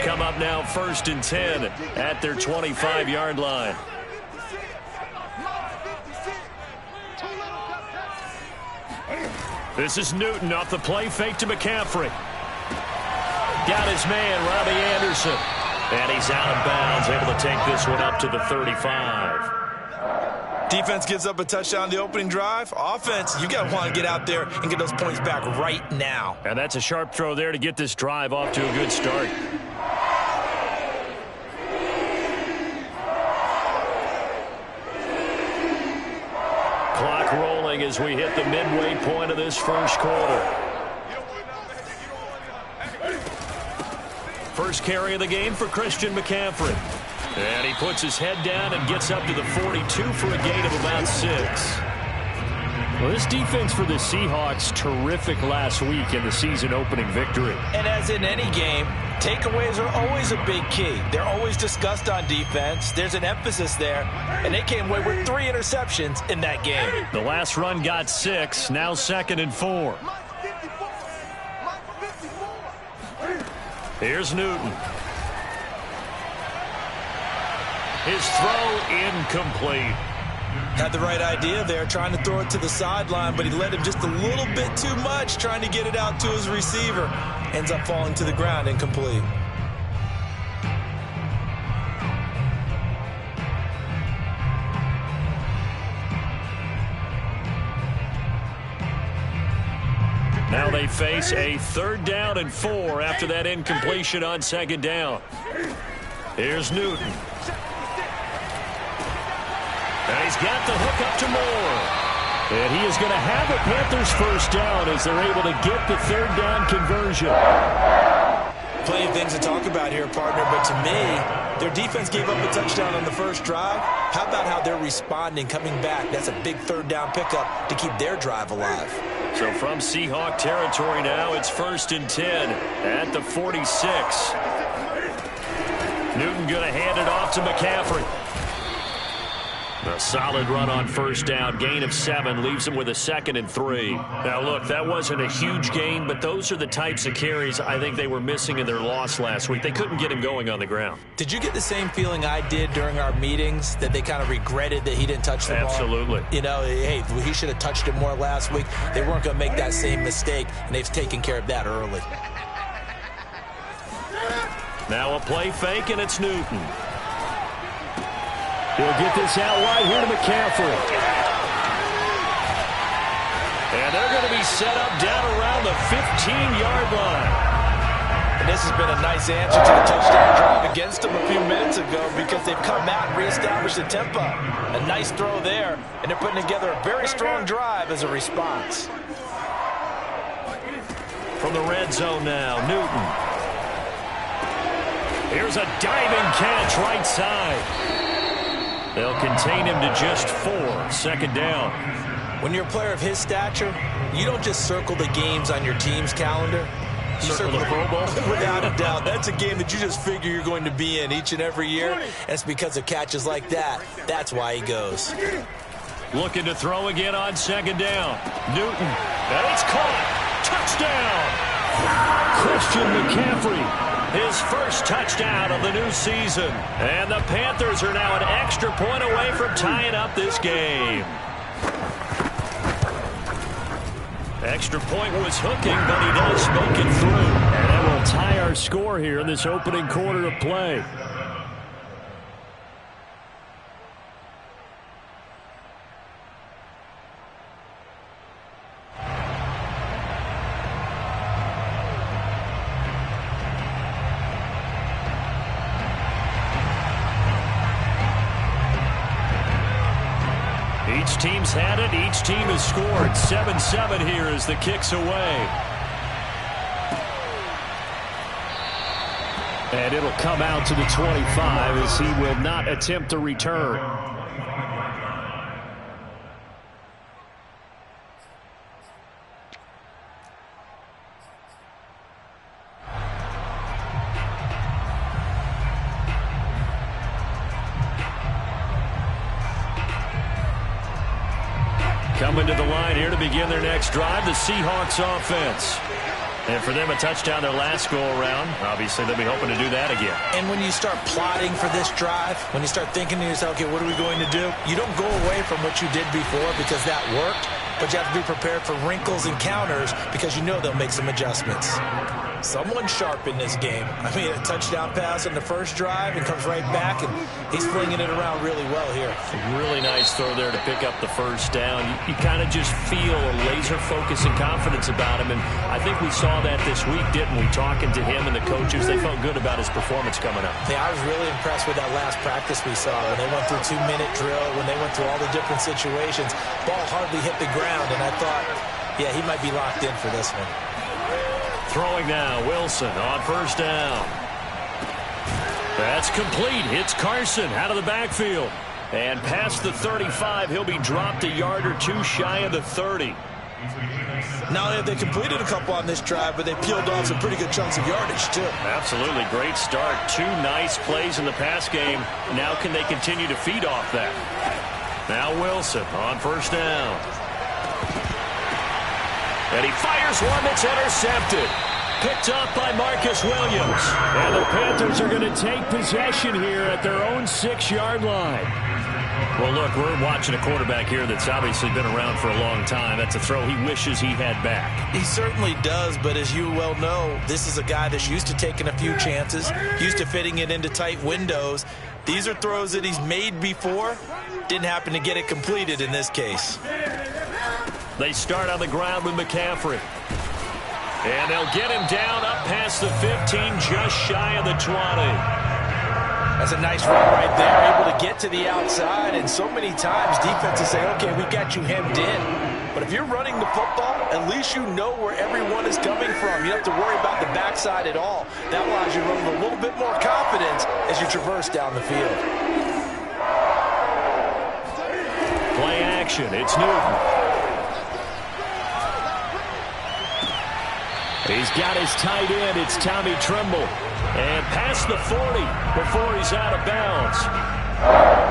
come up now 1st and 10 at their 25-yard line. This is Newton off the play fake to McCaffrey. Got his man, Robbie Anderson. And he's out of bounds, able to take this one up to the 35. Defense gives up a touchdown the opening drive. Offense, you got to want to get out there and get those points back right now. And that's a sharp throw there to get this drive off to a good start. Clock rolling as we hit the midway point of this first quarter. First carry of the game for Christian McCaffrey. And he puts his head down and gets up to the 42 for a gain of about 6. Well, this defense for the Seahawks, terrific last week in the season-opening victory. And as in any game, takeaways are always a big key. They're always discussed on defense. There's an emphasis there, and they came away with 3 interceptions in that game. The last run got 6, now 2nd and 4. Here's Newton. His throw incomplete. Had the right idea there, trying to throw it to the sideline, but he led him just a little bit too much, trying to get it out to his receiver. Ends up falling to the ground, incomplete. Now they face a 3rd down and 4 after that incompletion on 2nd down. Here's Newton. And he's got the hook up to Moore. And he is going to have a Panthers first down as they're able to get the 3rd down conversion. Plenty of things to talk about here, partner, but to me, their defense gave up a touchdown on the first drive. How about how they're responding, coming back? That's a big 3rd down pickup to keep their drive alive. So from Seahawk territory now, it's 1st and 10 at the 46. Newton going to hand it off to McCaffrey. A solid run on 1st down. Gain of 7 leaves him with a 2nd and 3. Now, look, that wasn't a huge gain, but those are the types of carries I think they were missing in their loss last week. They couldn't get him going on the ground. Did you get the same feeling I did during our meetings, that they kind of regretted that he didn't touch the ball? Absolutely. You know, hey, he should have touched it more last week. They weren't going to make that same mistake, and they've taken care of that early. Now a play fake, and it's Newton. He'll get this out wide here to McCaffrey. And they're going to be set up down around the 15-yard line. And this has been a nice answer to the touchdown drive against them a few minutes ago, because they've come out and reestablished the tempo. A nice throw there, and they're putting together a very strong drive as a response. From the red zone now, Newton. Here's a diving catch right side. They'll contain him to just 4. 2nd down. When you're a player of his stature, you don't just circle the games on your team's calendar. You circle the Pro Bowl. Without a doubt. That's a game that you just figure you're going to be in each and every year. And it's because of catches like that. That's why he goes. Looking to throw again on 2nd down. Newton. And it's caught. Touchdown. Christian McCaffrey. His first touchdown of the new season. And the Panthers are now an extra point away from tying up this game. Extra point was hooking, but he does make it through. And that will tie our score here in this opening quarter of play. Each team's had it. Each team has scored. 7-7 here as the kick's away. And it'll come out to the 25 as he will not attempt to return. Coming to the line here to begin their next drive, the Seahawks offense. And for them, a touchdown their last go-around. Obviously, they'll be hoping to do that again. And when you start plotting for this drive, when you start thinking to yourself, okay, what are we going to do? You don't go away from what you did before because that worked, but you have to be prepared for wrinkles and counters because you know they'll make some adjustments. Someone sharp in this game. I mean, a touchdown pass in the first drive and comes right back, and he's flinging it around really well here. Really nice throw there to pick up the first down. You kind of just feel a laser focus and confidence about him, and I think we saw that this week, didn't we? Talking to him and the coaches, they felt good about his performance coming up. Yeah, I was really impressed with that last practice we saw when they went through 2-minute drill, when they went through all the different situations. Ball hardly hit the ground, and I thought, yeah, he might be locked in for this one. Throwing now, Wilson on first down. That's complete. Hits Carson out of the backfield. And past the 35, he'll be dropped a yard or two shy of the 30. Not only have they completed a couple on this drive, but they peeled off some pretty good chunks of yardage, too. Absolutely. Great start. 2 nice plays in the pass game. Now can they continue to feed off that? Now Wilson on first down. And he fires one that's intercepted. Picked up by Marcus Williams. And the Panthers are going to take possession here at their own 6-yard line. Well, look, we're watching a quarterback here that's obviously been around for a long time. That's a throw he wishes he had back. He certainly does, but as you well know, this is a guy that's used to taking a few chances, used to fitting it into tight windows. These are throws that he's made before. Didn't happen to get it completed in this case. They start on the ground with McCaffrey. And they'll get him down up past the 15, just shy of the 20. That's a nice run right there, able to get to the outside. And so many times defenses say, okay, we got you hemmed in. But if you're running the football, at least you know where everyone is coming from. You don't have to worry about the backside at all. That allows you to run with a little bit more confidence as you traverse down the field. Play action. It's Newton. He's got his tight end. It's Tommy Tremble. And past the 40 before he's out of bounds.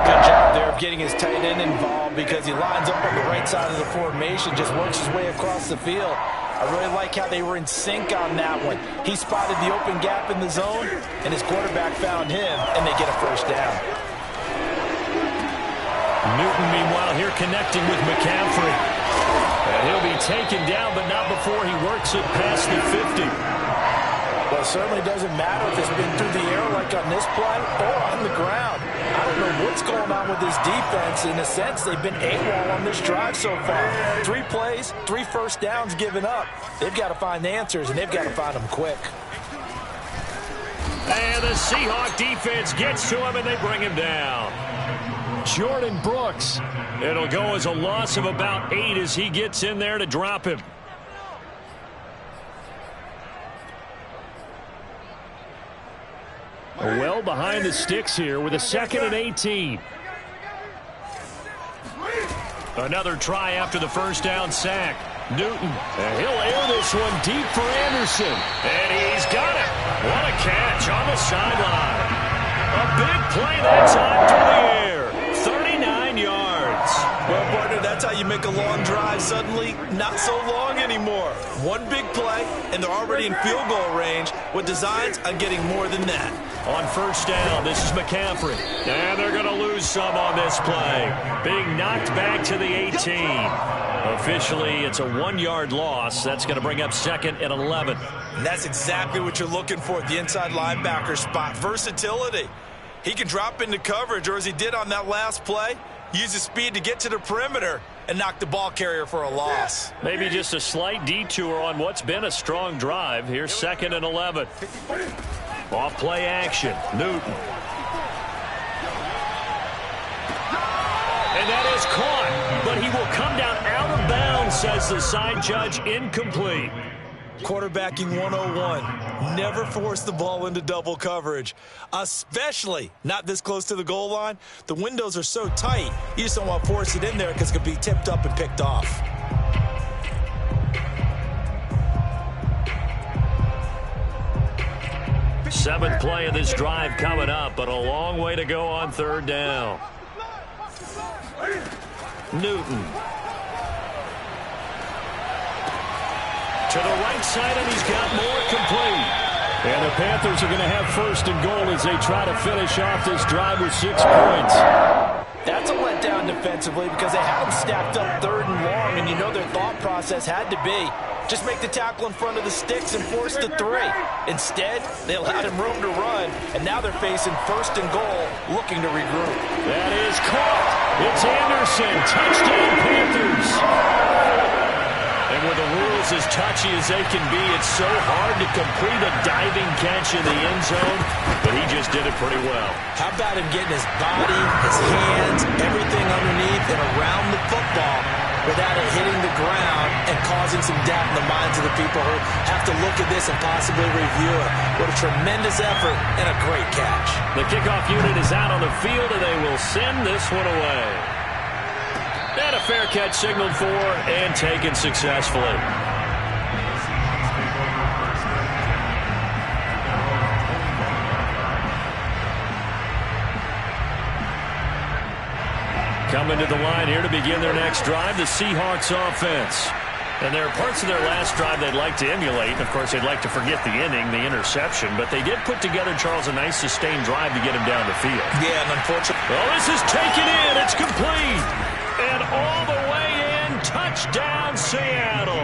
Good job there of getting his tight end involved because he lines up on the right side of the formation, just works his way across the field. I really like how they were in sync on that one. He spotted the open gap in the zone, and his quarterback found him, and they get a first down. Newton, meanwhile, here connecting with McCaffrey. And he'll be taken down, but not before he works it past the 50. Well, it certainly doesn't matter if it's been through the air like on this play or on the ground. I don't know what's going on with this defense. In a sense, they've been AWOL on this drive so far. 3 plays, 3 first downs given up. They've got to find answers, and they've got to find them quick. And the Seahawk defense gets to him, and they bring him down. Jordan Brooks. It'll go as a loss of about 8 as he gets in there to drop him. Well behind the sticks here with a 2nd and 18. Another try after the first down sack. Newton, and he'll air this one deep for Anderson. And he's got it. What a catch on the sideline. A big play that time through the air. 39 yards. Well, partner, that's how you make a long drive suddenly not so long anymore. One big play, and they're already in field goal range with designs on getting more than that. On first down, this is McCaffrey. And they're going to lose some on this play. Being knocked back to the 18. Officially, it's a 1-yard loss. That's going to bring up 2nd and 11. And that's exactly what you're looking for at the inside linebacker spot. Versatility. He can drop into coverage, or as he did on that last play, use his speed to get to the perimeter and knock the ball carrier for a loss. Maybe just a slight detour on what's been a strong drive. Here's 2nd and 11. Off play action. Newton. And that is caught, but he will come down out of bounds, says the side judge. Incomplete. Quarterbacking 101. Never force the ball into double coverage, especially not this close to the goal line. The windows are so tight, you just don't want to force it in there because it could be tipped up and picked off. Seventh play of this drive coming up, but a long way to go on 3rd down. Newton. To the right side, and he's got more, complete. And the Panthers are going to have first and goal as they try to finish off this drive with 6 points. That's a letdown defensively because they had them stacked up 3rd and long, and you know their thought process had to be just make the tackle in front of the sticks and force the 3. Instead, they allowed him room to run, and now they're facing first and goal, looking to regroup. That is caught. It's Anderson. Touchdown, Panthers. And with the rules as touchy as they can be, it's so hard to complete a diving catch in the end zone, but he just did it pretty well. How about him getting his body, his hands, everything underneath and around the football without it hitting the ground and causing some doubt in the minds of the people who have to look at this and possibly review it. What a tremendous effort and a great catch. The kickoff unit is out on the field, and they will send this one away. And a fair catch signaled for and taken successfully. Coming to the line here to begin their next drive, the Seahawks offense. And there are parts of their last drive they'd like to emulate. And, of course, they'd like to forget the inning, the interception. But they did put together, Charles, a nice sustained drive to get him down the field. Yeah, and unfortunately. Well, this is taken in. It's complete. And all the way in. Touchdown, Seattle.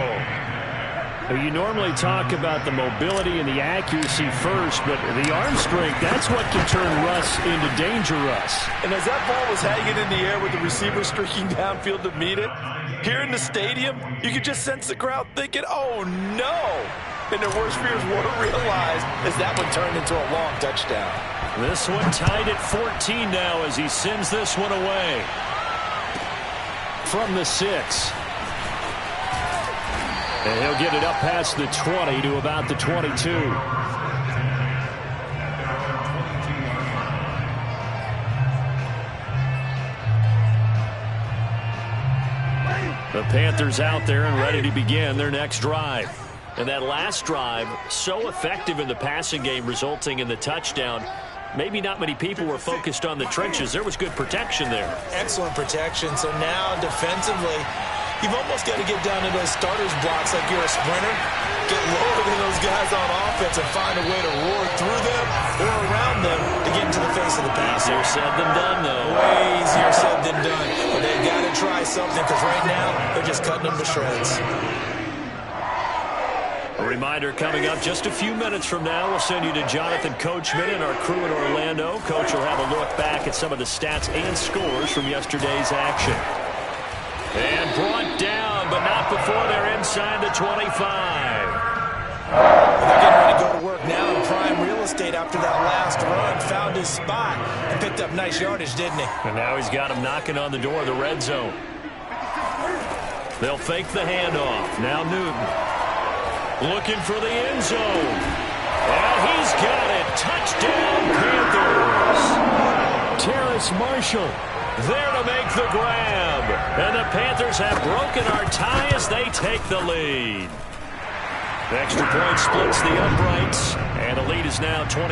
You normally talk about the mobility and the accuracy first, but the arm strength, that's what can turn Russ into danger Russ. And as that ball was hanging in the air with the receiver streaking downfield to meet it, here in the stadium, you could just sense the crowd thinking, oh, no. And their worst fears weren't realized as that one turned into a long touchdown. This one tied at 14 now as he sends this one away. From the 6. And he'll get it up past the 20 to about the 22. The Panthers out there and ready to begin their next drive. And that last drive, so effective in the passing game, resulting in the touchdown. Maybe not many people were focused on the trenches. There was good protection there. Excellent protection. So now defensively, you've almost got to get down to those starters blocks like you're a sprinter. Get lower than those guys on offense and find a way to roar through them or around them to get into the face of the pass. Easier said than done, though. Way easier said than done. But they've got to try something because right now they're just cutting them to shreds. A reminder coming up just a few minutes from now. We'll send you to Jonathan Coachman and our crew in Orlando. Coach will have a look back at some of the stats and scores from yesterday's action. And brought down, but not before they're inside the 25. They're getting ready to go to work now in prime real estate after that last run. Found his spot and picked up nice yardage, didn't he? And now he's got him knocking on the door of the red zone. They'll fake the handoff. Now Newton. Looking for the end zone. And he's got it. Touchdown, Panthers. Terrace Marshall there to make the grab. And the Panthers have broken our tie as they take the lead. The extra point splits the uprights. And the lead is now 21-14.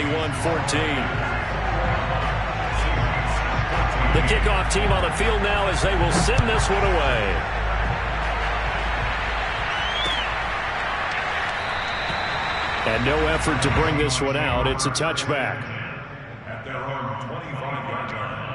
The kickoff team on the field now as they will send this one away. And no effort to bring this one out. It's a touchback. At their own 25-yard line.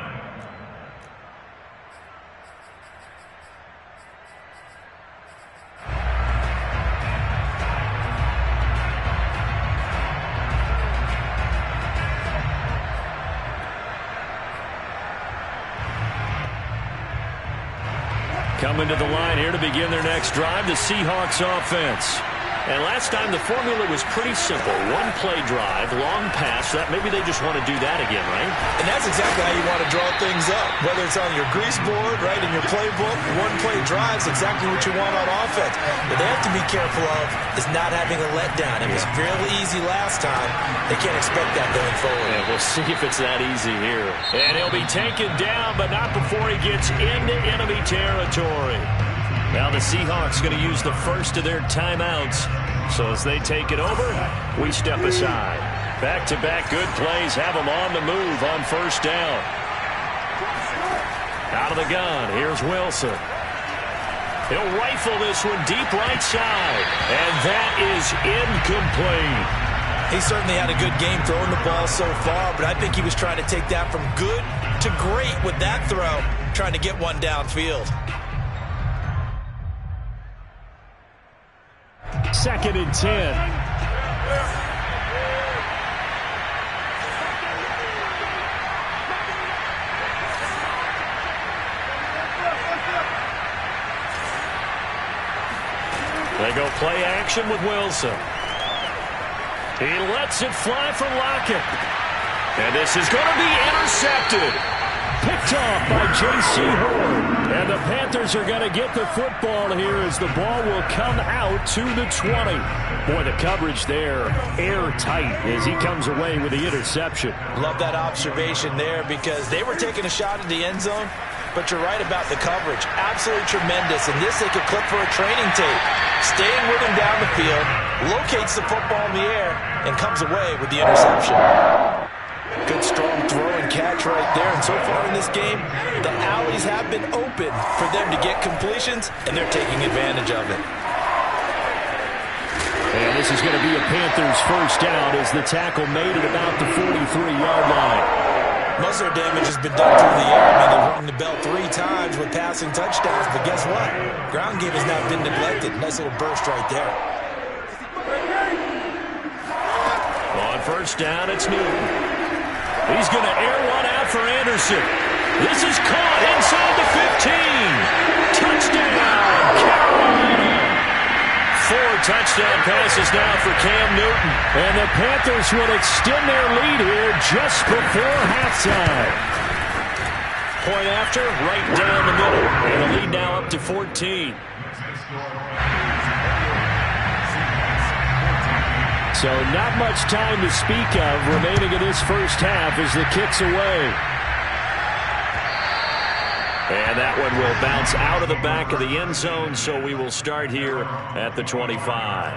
Coming to the line here to begin their next drive, the Seahawks offense. And last time the formula was pretty simple. One play drive, long pass. That maybe they just want to do that again, right? And that's exactly how you want to draw things up. Whether it's on your grease board, right, in your playbook, one play drive is exactly what you want on offense. But they have to be careful of is not having a letdown. It was really easy last time. They can't expect that going forward. And we'll see if it's that easy here. And he'll be taken down, but not before he gets into enemy territory. Now the Seahawks going to use the first of their timeouts. So as they take it over, we step aside. Back-to-back good plays have them on the move on first down. Out of the gun, here's Wilson. He'll rifle this one deep right side. And that is incomplete. He certainly had a good game throwing the ball so far, but I think he was trying to take that from good to great with that throw, trying to get one downfield. 2nd and 10. They go play action with Wilson. He lets it fly for Lockett. And this is going to be intercepted. Picked off by J.C. Horn. And the Panthers are going to get the football here as the ball will come out to the 20. Boy, the coverage there airtight as he comes away with the interception. Love that observation there because they were taking a shot at the end zone, but you're right about the coverage. Absolutely tremendous. And this they could clip for a training tape. Staying with him down the field, locates the football in the air, and comes away with the interception. Good strong throw and catch right there. And so far in this game, the alleys have been open for them to get completions, and they're taking advantage of it. And this is going to be a Panthers first down as the tackle made at about the 43-yard line. Most of their damage has been done through the air. I mean, they've rung the bell 3 times with passing touchdowns, but guess what? Ground game has not been neglected. Nice little burst right there. On first down, it's Newton. He's going to air one out for Anderson. This is caught inside the 15. Touchdown, Carolina. 4 touchdown passes now for Cam Newton. And the Panthers will extend their lead here just before halftime. Point after, right down the middle. And the lead now up to 14. So not much time to speak of remaining in this first half as the kick's away. And that one will bounce out of the back of the end zone, so we will start here at the 25.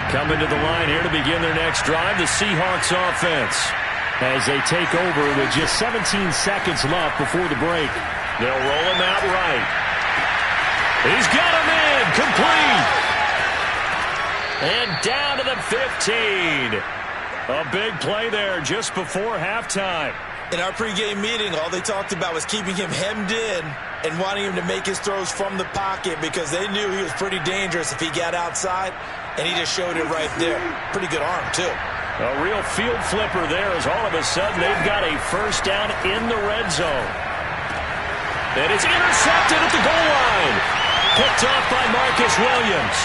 Coming to the line here to begin their next drive, the Seahawks offense, as they take over with just 17 seconds left before the break. They'll roll him out right. He's got him in, complete. And down to the 15. A big play there just before halftime. In our pregame meeting, all they talked about was keeping him hemmed in and wanting him to make his throws from the pocket because they knew he was pretty dangerous if he got outside, and he just showed it right there. Pretty good arm, too. A real field flipper there as all of a sudden they've got a first down in the red zone. And it's intercepted at the goal line. Picked off by Marcus Williams.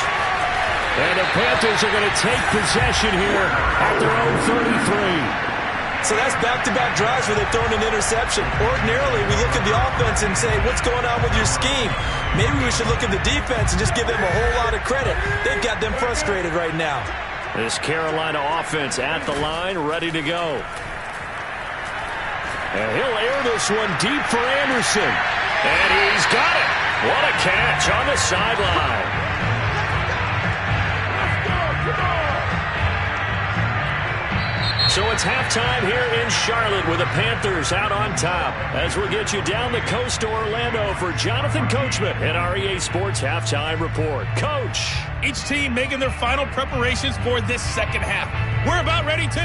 And the Panthers are going to take possession here at their own 33. So that's back-to-back drives where they've thrown an interception. Ordinarily, we look at the offense and say, what's going on with your scheme? Maybe we should look at the defense and just give them a whole lot of credit. They've got them frustrated right now. This Carolina offense at the line, ready to go. And he'll air this one deep for Anderson. And he's got it. What a catch on the sideline. So it's halftime here in Charlotte with the Panthers out on top. As we'll get you down the coast to Orlando for Jonathan Coachman and our EA Sports Halftime Report. Coach. Each team making their final preparations for this second half. We're about ready too,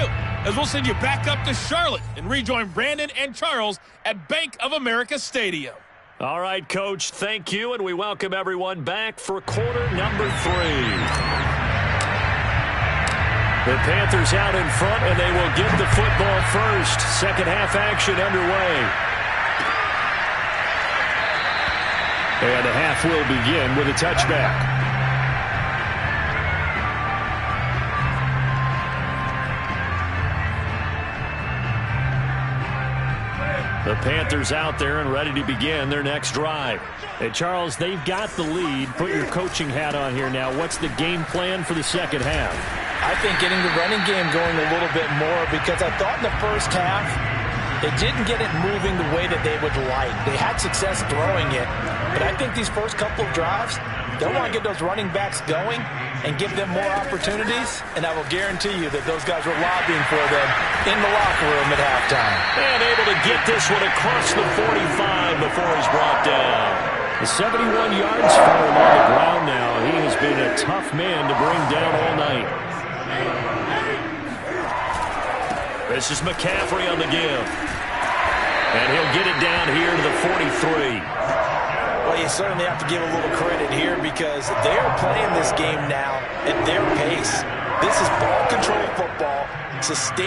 as we'll send you back up to Charlotte and rejoin Brandon and Charles at Bank of America Stadium. All right, Coach, thank you, and we welcome everyone back for quarter number 3. The Panthers out in front, and they will get the football first. Second half action underway. And the half will begin with a touchback. The Panthers out there and ready to begin their next drive. Hey, Charles, they've got the lead. Put your coaching hat on here now. What's the game plan for the second half? I think getting the running game going a little bit more because I thought in the first half they didn't get it moving the way that they would like. They had success throwing it, but I think these first couple of drives, They'll want to get those running backs going and give them more opportunities, and I will guarantee you that those guys were lobbying for them in the locker room at halftime. And able to get this one across the 45 before he's brought down. The 71 yards for him on the ground now. He has been a tough man to bring down all night. This is McCaffrey on the give. And he'll get it down here to the 43. Well, you certainly have to give a little credit here because they're playing this game now at their pace. This is ball control football, sustained.